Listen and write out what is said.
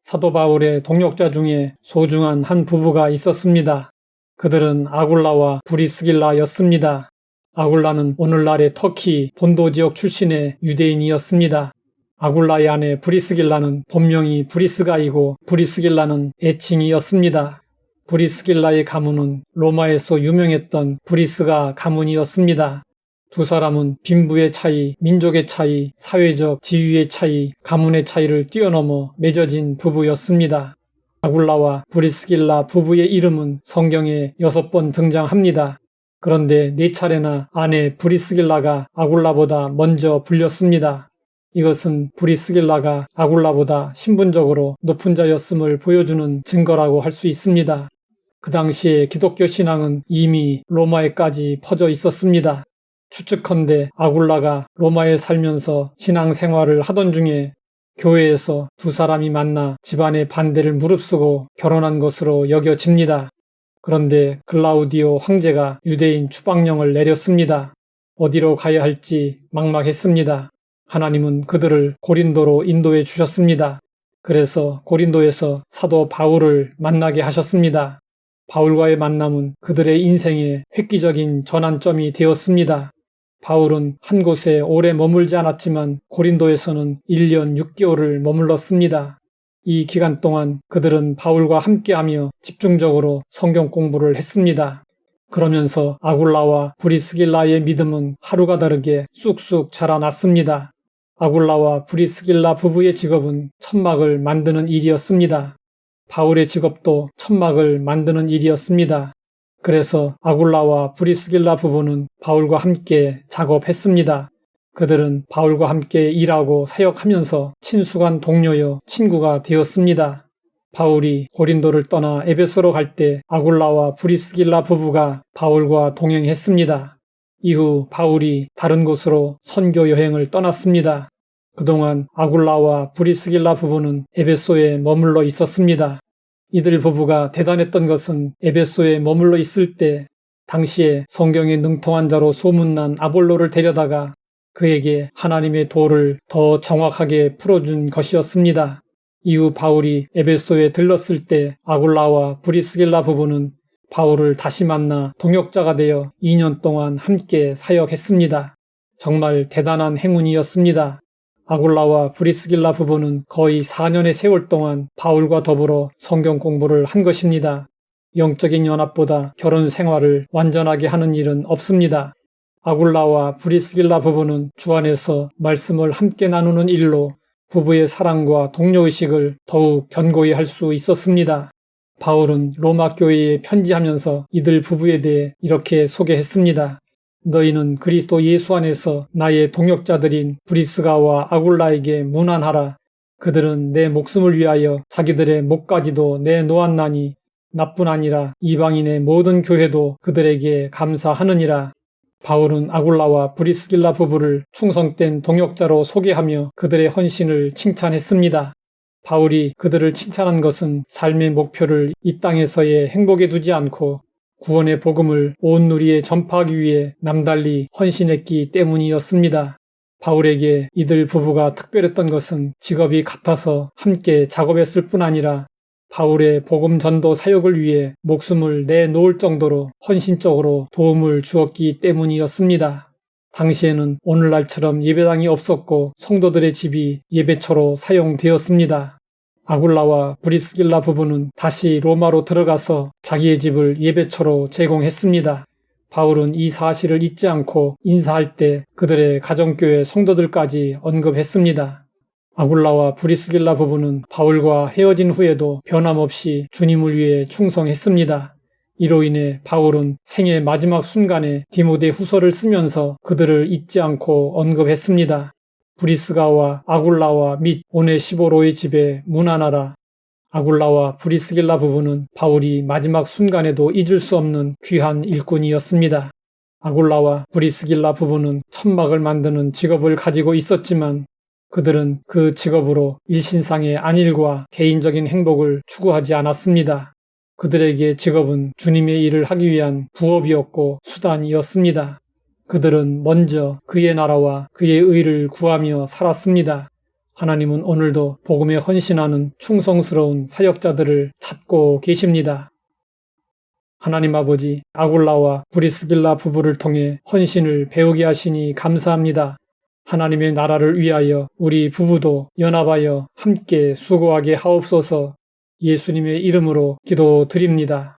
사도 바울의 동역자 중에 소중한 한 부부가 있었습니다. 그들은 아굴라와 브리스길라였습니다. 아굴라는 오늘날의 터키 본도 지역 출신의 유대인이었습니다. 아굴라의 아내 브리스길라는 본명이 브리스가이고 브리스길라는 애칭이었습니다. 브리스길라의 가문은 로마에서 유명했던 브리스가 가문이었습니다. 두 사람은 빈부의 차이, 민족의 차이, 사회적 지위의 차이, 가문의 차이를 뛰어넘어 맺어진 부부였습니다. 아굴라와 브리스길라 부부의 이름은 성경에 6번 등장합니다. 그런데 4차례나 아내 브리스길라가 아굴라보다 먼저 불렸습니다. 이것은 브리스길라가 아굴라보다 신분적으로 높은 자였음을 보여주는 증거라고 할 수 있습니다. 그 당시에 기독교 신앙은 이미 로마에까지 퍼져 있었습니다. 추측컨대 아굴라가 로마에 살면서 신앙생활을 하던 중에 교회에서 두 사람이 만나 집안의 반대를 무릅쓰고 결혼한 것으로 여겨집니다. 그런데 글라우디오 황제가 유대인 추방령을 내렸습니다. 어디로 가야 할지 막막했습니다. 하나님은 그들을 고린도로 인도해 주셨습니다. 그래서 고린도에서 사도 바울을 만나게 하셨습니다. 바울과의 만남은 그들의 인생의 획기적인 전환점이 되었습니다. 바울은 한 곳에 오래 머물지 않았지만 고린도에서는 1년 6개월을 머물렀습니다. 이 기간 동안 그들은 바울과 함께하며 집중적으로 성경 공부를 했습니다. 그러면서 아굴라와 브리스길라의 믿음은 하루가 다르게 쑥쑥 자라났습니다. 아굴라와 브리스길라 부부의 직업은 천막을 만드는 일이었습니다. 바울의 직업도 천막을 만드는 일이었습니다. 그래서 아굴라와 브리스길라 부부는 바울과 함께 작업했습니다. 그들은 바울과 함께 일하고 사역하면서 친숙한 동료여 친구가 되었습니다. 바울이 고린도를 떠나 에베소로 갈 때 아굴라와 브리스길라 부부가 바울과 동행했습니다. 이후 바울이 다른 곳으로 선교 여행을 떠났습니다. 그동안 아굴라와 브리스길라 부부는 에베소에 머물러 있었습니다. 이들 부부가 대단했던 것은 에베소에 머물러 있을 때 당시에 성경에 능통한 자로 소문난 아볼로를 데려다가 그에게 하나님의 도를 더 정확하게 풀어준 것이었습니다. 이후 바울이 에베소에 들렀을 때 아굴라와 브리스길라 부부는 바울을 다시 만나 동역자가 되어 2년 동안 함께 사역했습니다. 정말 대단한 행운이었습니다. 아굴라와 브리스길라 부부는 거의 4년의 세월 동안 바울과 더불어 성경 공부를 한 것입니다. 영적인 연합보다 결혼 생활을 완전하게 하는 일은 없습니다. 아굴라와 브리스길라 부부는 주 안에서 말씀을 함께 나누는 일로 부부의 사랑과 동료의식을 더욱 견고히 할 수 있었습니다. 바울은 로마 교회에 편지하면서 이들 부부에 대해 이렇게 소개했습니다. 너희는 그리스도 예수 안에서 나의 동역자들인 브리스가와 아굴라에게 문안하라. 그들은 내 목숨을 위하여 자기들의 목까지도 내놓았나니 나뿐 아니라 이방인의 모든 교회도 그들에게 감사하느니라. 바울은 아굴라와 브리스길라 부부를 충성된 동역자로 소개하며 그들의 헌신을 칭찬했습니다. 바울이 그들을 칭찬한 것은 삶의 목표를 이 땅에서의 행복에 두지 않고 구원의 복음을 온 누리에 전파하기 위해 남달리 헌신했기 때문이었습니다. 바울에게 이들 부부가 특별했던 것은 직업이 같아서 함께 작업했을 뿐 아니라 바울의 복음 전도 사역을 위해 목숨을 내놓을 정도로 헌신적으로 도움을 주었기 때문이었습니다. 당시에는 오늘날처럼 예배당이 없었고 성도들의 집이 예배처로 사용되었습니다. 아굴라와 브리스길라 부부는 다시 로마로 들어가서 자기의 집을 예배처로 제공했습니다. 바울은 이 사실을 잊지 않고 인사할 때 그들의 가정교회 성도들까지 언급했습니다. 아굴라와 브리스길라 부부는 바울과 헤어진 후에도 변함없이 주님을 위해 충성했습니다. 이로 인해 바울은 생애 마지막 순간에 디모데 후서를 쓰면서 그들을 잊지 않고 언급했습니다. 브리스가와 아굴라와 및 오네시보로의 집에 문안하라. 아굴라와 브리스길라 부부는 바울이 마지막 순간에도 잊을 수 없는 귀한 일꾼이었습니다. 아굴라와 브리스길라 부부는 천막을 만드는 직업을 가지고 있었지만 그들은 그 직업으로 일신상의 안일과 개인적인 행복을 추구하지 않았습니다. 그들에게 직업은 주님의 일을 하기 위한 부업이었고 수단이었습니다. 그들은 먼저 그의 나라와 그의 의를 구하며 살았습니다. 하나님은 오늘도 복음에 헌신하는 충성스러운 사역자들을 찾고 계십니다. 하나님 아버지, 아굴라와 브리스길라 부부를 통해 헌신을 배우게 하시니 감사합니다. 하나님의 나라를 위하여 우리 부부도 연합하여 함께 수고하게 하옵소서. 예수님의 이름으로 기도드립니다.